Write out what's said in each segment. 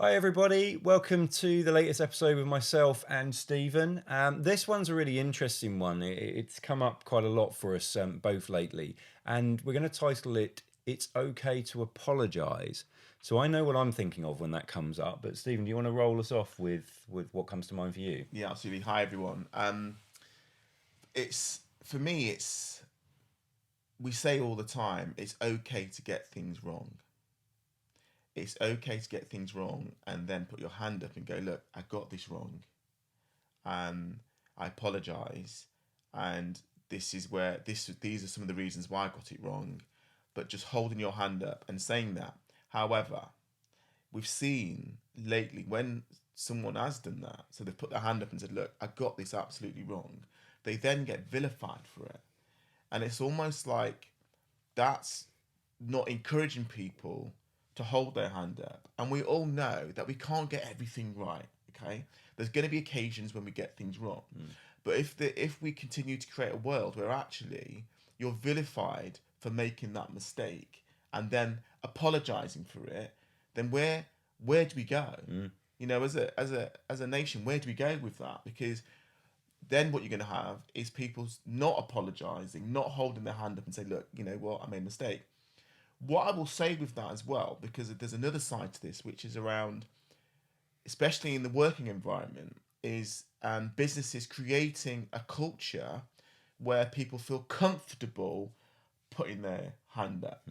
Hi everybody, welcome to the latest episode with myself and Stephen. This one's a really interesting one. It's come up quite a lot for us both lately, and we're going to title it "It's Okay to Apologise." So I know what I'm thinking of when that comes up, but Stephen, do you want to roll us off with what comes to mind for you? Yeah, absolutely. Hi, everyone. It's for me. We say all the time. It's okay to get things wrong. It's okay to get things wrong, and then put your hand up and go, "Look, I got this wrong. I apologise, and this is where this. These are some of the reasons why I got it wrong." But just holding your hand up and saying that. However, we've seen lately when someone has done that, so they've put their hand up and said, "Look, I got this absolutely wrong." They then get vilified for it, and it's almost like that's not encouraging people to hold their hand up. And we all know that we can't get everything right. Okay, there's going to be occasions when we get things wrong, but if we continue to create a world where actually you're vilified for making that mistake and then apologizing for it, then where do we go? You know, as a nation, where do we go with that? Because then what you're going to have is people not apologizing, not holding their hand up and say, "Look, you know what, I made a mistake." What I will say with that as well, because there's another side to this, which is around, especially in the working environment, is businesses creating a culture where people feel comfortable putting their hand up.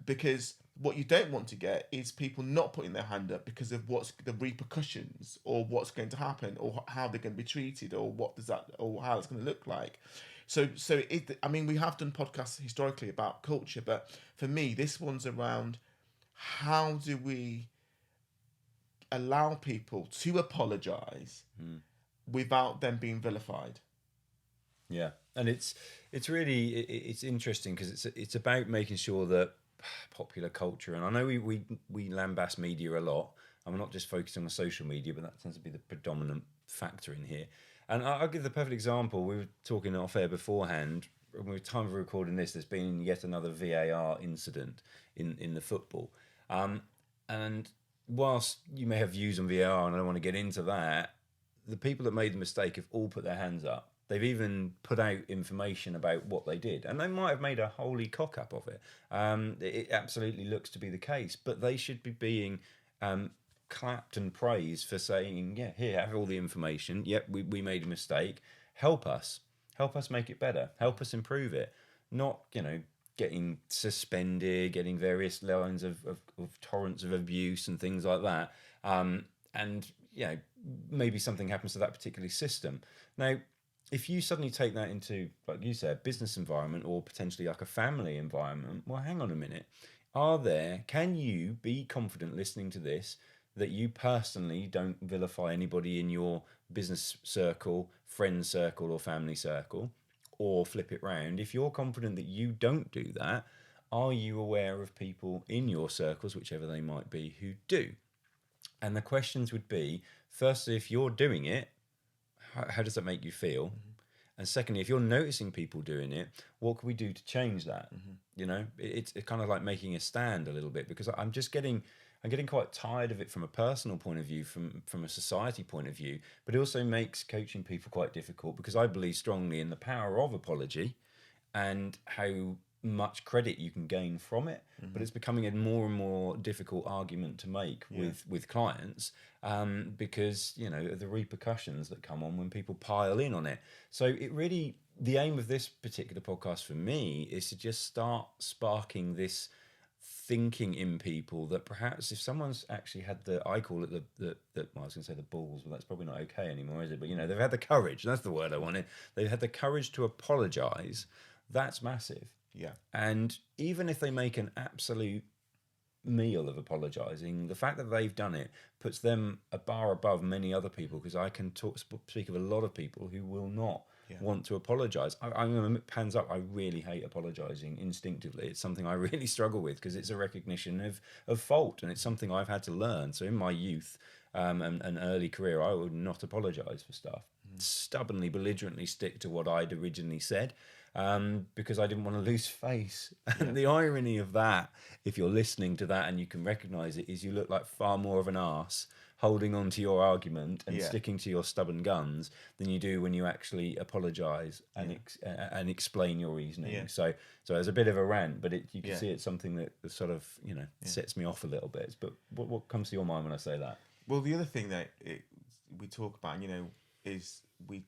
Because what you don't want to get is people not putting their hand up because of what's the repercussions or what's going to happen or how they're going to be treated or what does that or how it's going to look like. I mean, we have done podcasts historically about culture, but for me, this one's around how do we allow people to apologize without them being vilified. Yeah, and it's really it's interesting because it's about making sure that popular culture, and I know we lambast media a lot, and we're not just focusing on social media, but that tends to be the predominant factor in here. And I'll give the perfect example. We were talking off air beforehand. When we were time of recording this, there's been yet another VAR incident in the football, and whilst you may have views on VAR, and I don't want to get into that, the people that made the mistake have all put their hands up. They've even put out information about what they did, and they might have made a holy cock up of it. It absolutely looks to be the case, but they should be being clapped and praised for saying, "Yeah, here, have all the information. Yep, we made a mistake. Help us make it better. Help us improve it." Not getting suspended, getting various lines of torrents of abuse and things like that. And maybe something happens to that particular system. Now, if you suddenly take that into, like you said, business environment or potentially like a family environment, well, hang on a minute. Can you be confident listening to this that you personally don't vilify anybody in your business circle, friend circle, or family circle? Or flip it round, if you're confident that you don't do that, are you aware of people in your circles, whichever they might be, who do? And the questions would be, firstly, if you're doing it, how does that make you feel? And secondly, if you're noticing people doing it, what can we do to change that? It's kind of like making a stand a little bit, because I'm getting quite tired of it from a personal point of view, from a society point of view, but it also makes coaching people quite difficult, because I believe strongly in the power of apology and how much credit you can gain from it. But it's becoming a more and more difficult argument to make with clients, because the repercussions that come on when people pile in on it. So the aim of this particular podcast for me is to just start sparking this thinking in people that perhaps if someone's actually had I call it well, I was going to say the balls, but that's probably not okay anymore, is it? But they've had the courage. That's the word I wanted. They've had the courage to apologise. That's massive. Yeah. And even if they make an absolute meal of apologising, the fact that they've done it puts them a bar above many other people, because I can speak of a lot of people who will not want to apologise. I'm going to hands up, I really hate apologising instinctively. It's something I really struggle with, because it's a recognition of fault, and it's something I've had to learn. So in my youth and early career, I would not apologise for stuff. Stubbornly, belligerently stick to what I'd originally said. because I didn't want to lose face. Yeah. And the irony of that, if you're listening to that and you can recognise it, is you look like far more of an arse holding on to your argument and Yeah. sticking to your stubborn guns than you do when you actually apologise and and explain your reasoning. Yeah. So there's a bit of a rant, but you can Yeah. see it's something that sort of sets me off a little bit. But what comes to your mind when I say that? Well, the other thing that we talk about, is we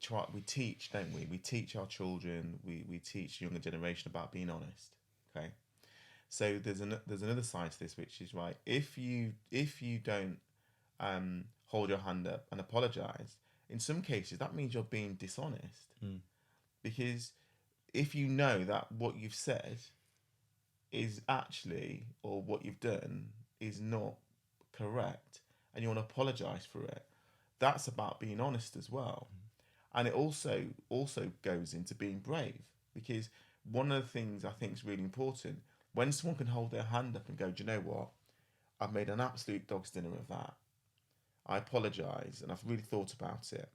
teach, don't we? We teach our children, we teach younger generation about being honest. Okay, so there's another side to this, which is right. If you don't hold your hand up and apologize, in some cases that means you're being dishonest, because if you know that what you've said is actually, or what you've done is not correct, and you want to apologize for it, that's about being honest as well. And it also goes into being brave, because one of the things I think is really important, when someone can hold their hand up and go, do you know what, I've made an absolute dog's dinner of that, I apologize and I've really thought about it.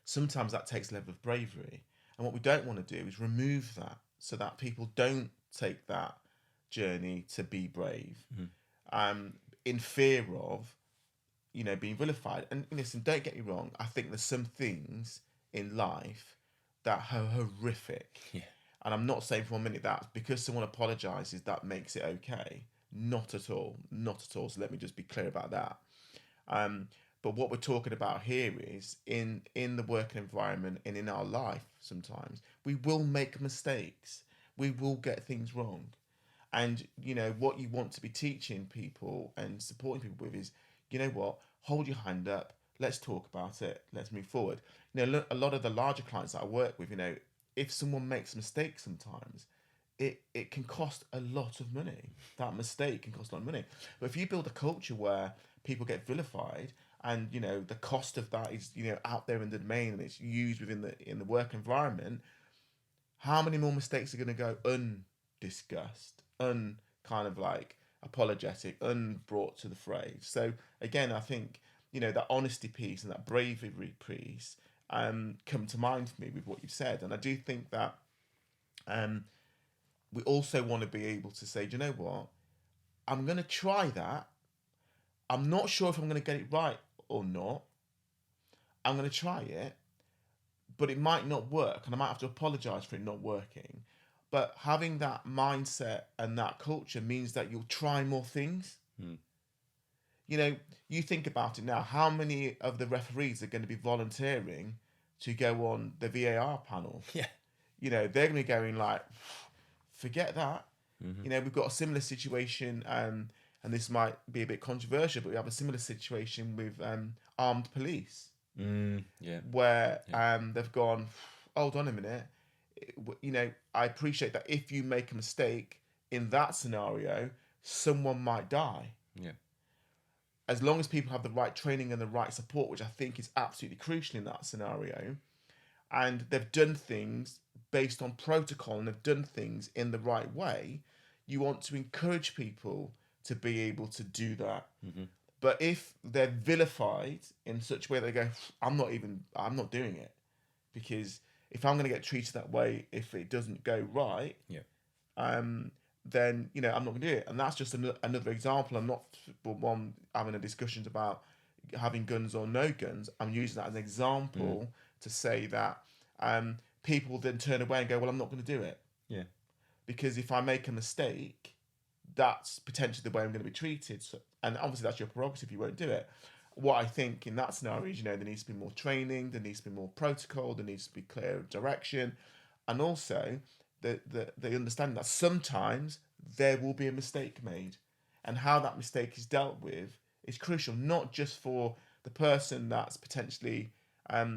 Sometimes that takes a level of bravery, and what we don't want to do is remove that, so that people don't take that journey to be brave, in fear of being vilified. And listen, don't get me wrong, I think there's some things in life that are horrific. Yeah. And I'm not saying for 1 minute that because someone apologizes that makes it okay. Not at all. Not at all. So let me just be clear about that. But what we're talking about here is in the working environment and in our life, sometimes we will make mistakes. We will get things wrong. And, what you want to be teaching people and supporting people with is, you know what, hold your hand up, let's talk about it, let's move forward. A lot of the larger clients that I work with, if someone makes a mistake sometimes, it can cost a lot of money. That mistake can cost a lot of money. But if you build a culture where people get vilified, and the cost of that is out there in the domain and it's used within the work environment, how many more mistakes are going to go undiscussed, kind of like apologetic, unbrought to the fray? So again, I think that honesty piece and that bravery piece come to mind for me with what you've said, and I do think that we also want to be able to say, do you know what, I'm going to try that. I'm not sure if I'm going to get it right or not. I'm going to try it, but it might not work, and I might have to apologize for it not working. But having that mindset and that culture means that you'll try more things. You think about it now, how many of the referees are going to be volunteering to go on the VAR panel? Yeah. They're going to be going like, forget that. We've got a similar situation, and this might be a bit controversial, but we have a similar situation with armed police. Where they've gone, hold on a minute, I appreciate that if you make a mistake in that scenario, someone might die. As long as people have the right training and the right support, which I think is absolutely crucial in that scenario, and they've done things based on protocol and they've done things in the right way, you want to encourage people to be able to do that. But if they're vilified in such a way, they go, I'm not doing it, because if I'm going to get treated that way, if it doesn't go right, then I'm not going to do it. And that's just another example. I'm not one having a discussion about having guns or no guns. I'm using that as an example to say that people then turn away and go, well, I'm not going to do it. Because if I make a mistake, that's potentially the way I'm going to be treated. So, and obviously that's your prerogative, you won't do it. What I think in that scenario is, there needs to be more training, there needs to be more protocol, there needs to be clear direction, and also the understanding that sometimes there will be a mistake made, and how that mistake is dealt with is crucial, not just for the person that's potentially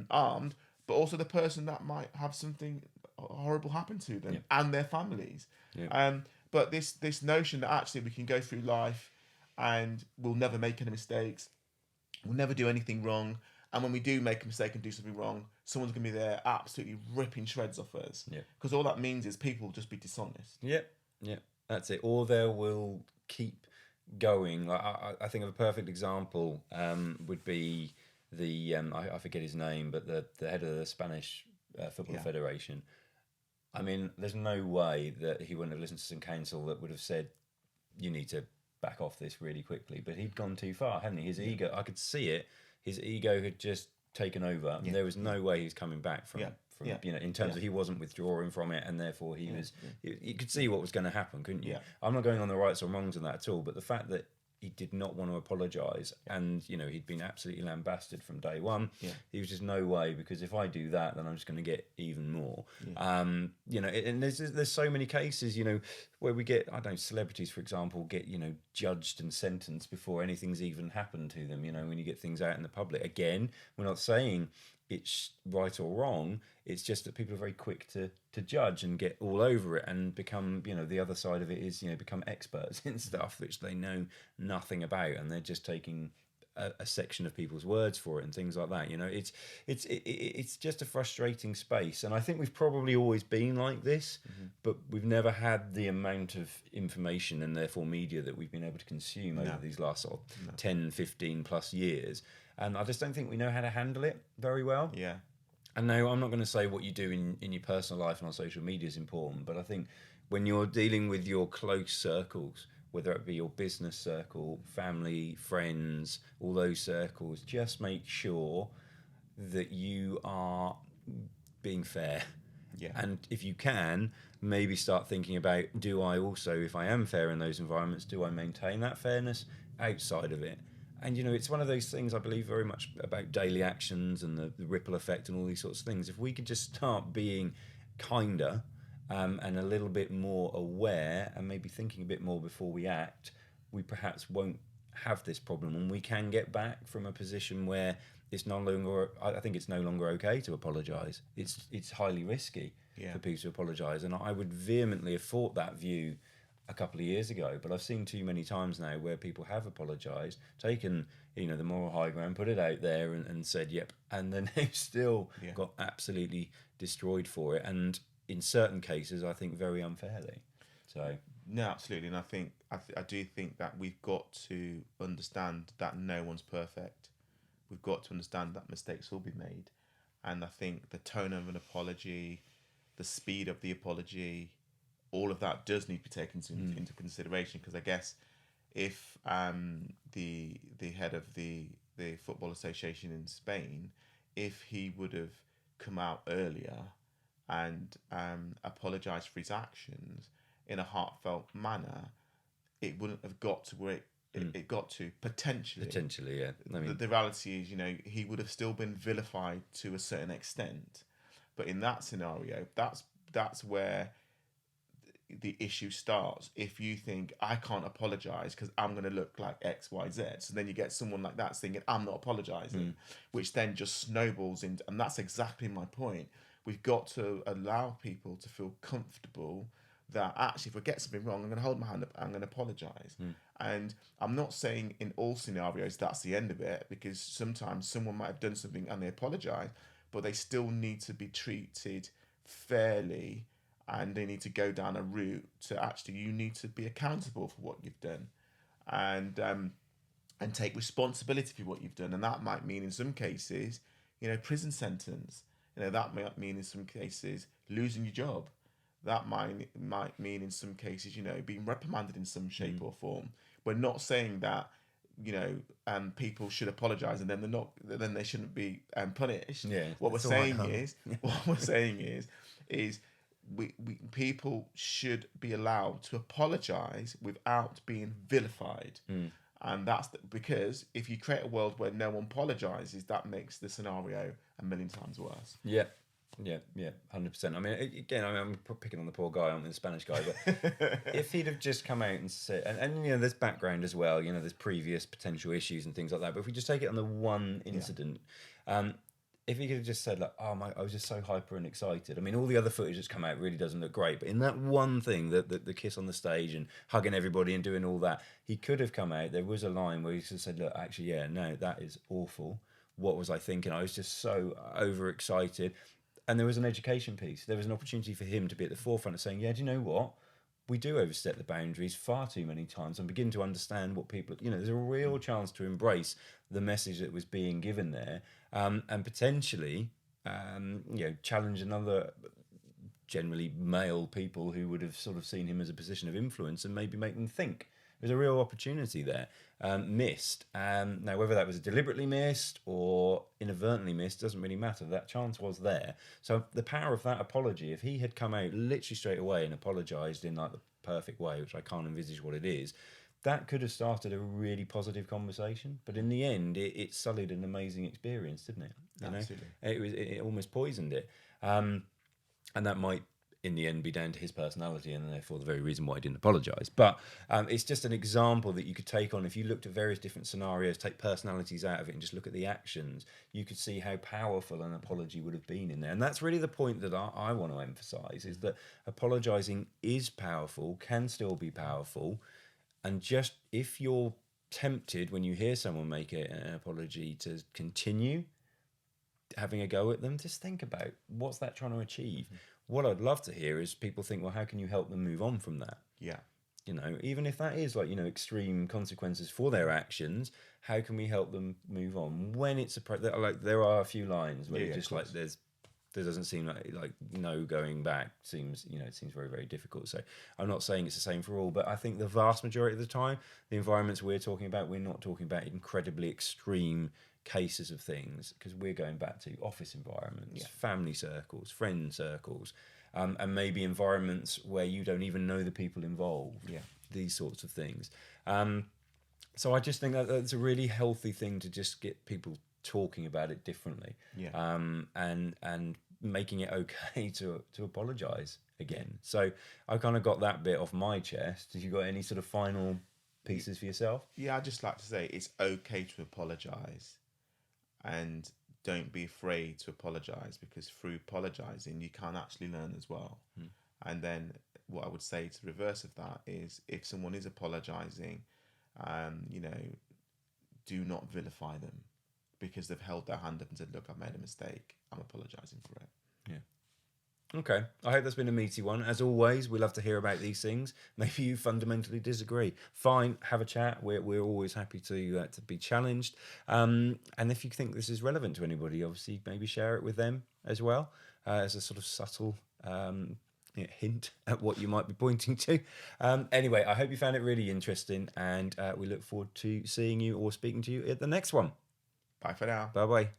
armed, but also the person that might have something horrible happen to them and their families. But this notion that actually we can go through life and we'll never make any mistakes, we'll never do anything wrong, and when we do make a mistake and do something wrong, someone's going to be there absolutely ripping shreds off us. Because all that means is people will just be dishonest. That's it. Or they will keep going. I think of a perfect example would be the I forget his name, but the head of the Spanish Football Federation. I mean, there's no way that he wouldn't have listened to some counsel that would have said, you need to back off this really quickly. But he'd gone too far, hadn't he? His ego, I could see it. His ego had just taken over. And there was no way he was coming back from, in terms of he wasn't withdrawing from it, and therefore he was. You could see what was going to happen, couldn't you? Yeah. I'm not going on the rights or wrongs in that at all, but the fact that he did not want to apologise, and he'd been absolutely lambasted from day one. He was just, no way, because if I do that, then I'm just going to get even more. And there's so many cases, where we get, I don't know, celebrities, for example, get judged and sentenced before anything's even happened to them. When you get things out in the public. Again, we're not saying it's right or wrong. It's just that people are very quick to judge and get all over it and become, the other side of it is, become experts in stuff which they know nothing about, and they're just taking a section of people's words for it and things like that. It's just a frustrating space, and I think we've probably always been like this, but we've never had the amount of information and therefore media that we've been able to consume over these last sort of 10, 15 plus years. And I just don't think we know how to handle it very well. Yeah. And no, I'm not going to say what you do in your personal life and on social media is important, but I think when you're dealing with your close circles, whether it be your business circle, family, friends, all those circles, just make sure that you are being fair. Yeah. And if you can, maybe start thinking about, do I also, if I am fair in those environments, do I maintain that fairness outside of it? And, it's one of those things, I believe very much about daily actions and the ripple effect and all these sorts of things. If we could just start being kinder and a little bit more aware and maybe thinking a bit more before we act, we perhaps won't have this problem, and we can get back from a position where it's no longer, I think it's no longer okay to apologise. It's highly risky for people to apologise. And I would vehemently have fought that view a couple of years ago, but I've seen too many times now where people have apologised, taken the moral high ground, put it out there and said yep, and then they've still got absolutely destroyed for it, and in certain cases I think very unfairly. So no, absolutely. And I do think that we've got to understand that no one's perfect. We've got to understand that mistakes will be made, and I think the tone of an apology, the speed of the apology, all of that does need to be taken into consideration, because I guess if the head of the Football Association in Spain, if he would have come out earlier and apologised for his actions in a heartfelt manner, it wouldn't have got to where it got to potentially. Potentially, yeah. I mean, the reality is, he would have still been vilified to a certain extent, but in that scenario, that's where the issue starts. If you think I can't apologise because I'm going to look like X, Y, Z, so then you get someone like that thinking I'm not apologising, which then just snowballs into, and that's exactly my point. We've got to allow people to feel comfortable that actually, if I get something wrong, I'm going to hold my hand up, I'm going to apologise. And I'm not saying in all scenarios that's the end of it, because sometimes someone might have done something and they apologise, but they still need to be treated fairly, and they need to go down a route to actually, you need to be accountable for what you've done, and take responsibility for what you've done. And that might mean in some cases, prison sentence. That might mean in some cases losing your job. That might mean in some cases, being reprimanded in some shape or form. We're not saying that, people should apologise and then they shouldn't be punished. Yeah, what we're saying is we people should be allowed to apologise without being vilified. And that's because if you create a world where no one apologises, that makes the scenario a million times worse. Yeah, 100%. I mean, again, I'm picking on the poor guy, the Spanish guy, but if he'd have just come out and said, and there's background as well, there's previous potential issues and things like that, but if we just take it on the one incident, if he could have just said, like, I was just so hyper and excited. I mean, all the other footage that's come out really doesn't look great, but in that one thing, the kiss on the stage and hugging everybody and doing all that, he could have come out. There was a line where he just said, look, actually, no, that is awful. What was I thinking? I was just so overexcited. And there was an education piece. There was an opportunity for him to be at the forefront of saying, do you know what? We do overstep the boundaries far too many times and begin to understand what people, there's a real chance to embrace the message that was being given there, and potentially, challenge another generally male people who would have sort of seen him as a position of influence and maybe make them think. There's a real opportunity there, missed. Now, whether that was deliberately missed or inadvertently missed doesn't really matter. That chance was there. So the power of that apology, if he had come out literally straight away and apologised in like the perfect way, which I can't envisage what it is, that could have started a really positive conversation. But in the end, it sullied an amazing experience, didn't it? You Absolutely. know, it almost poisoned it. And that might, in the end, be down to his personality and therefore the very reason why he didn't apologise. But it's just an example that you could take on. If you looked at various different scenarios, take personalities out of it and just look at the actions, you could see how powerful an apology would have been in there. And that's really the point that I want to emphasise, is that apologising is powerful, can still be powerful. And just if you're tempted when you hear someone make an apology to continue having a go at them, just think about what's that trying to achieve. What I'd love to hear is people think, well, how can you help them move on from that? Yeah. You know, even if that is like, you know, extreme consequences for their actions, how can we help them move on when it's like there are a few lines where you're just like there doesn't seem like no going back seems, you know, it seems very, very difficult. So I'm not saying it's the same for all, but I think the vast majority of the time, the environments we're talking about, we're not talking about incredibly extreme cases of things, because we're going back to office environments, family circles, friend circles, and maybe environments where you don't even know the people involved. These sorts of things. So I just think that that's a really healthy thing to just get people talking about it differently. And making it okay to apologise again. So I kind of got that bit off my chest. Have you got any sort of final pieces for yourself? Yeah, I'd just like to say it's okay to apologise, and don't be afraid to apologise, because through apologising you can actually learn as well. And then what I would say to the reverse of that is, if someone is apologising, you know, do not vilify them because they've held their hand up and said, look, I've made a mistake, I'm apologising for it. Okay, I hope that's been a meaty one. As always, we love to hear about these things. Maybe you fundamentally disagree. Fine, have a chat. We're always happy to be challenged. And if you think this is relevant to anybody, obviously maybe share it with them as well, as a sort of subtle hint at what you might be pointing to. Anyway, I hope you found it really interesting, and we look forward to seeing you or speaking to you at the next one. Bye for now. Bye bye.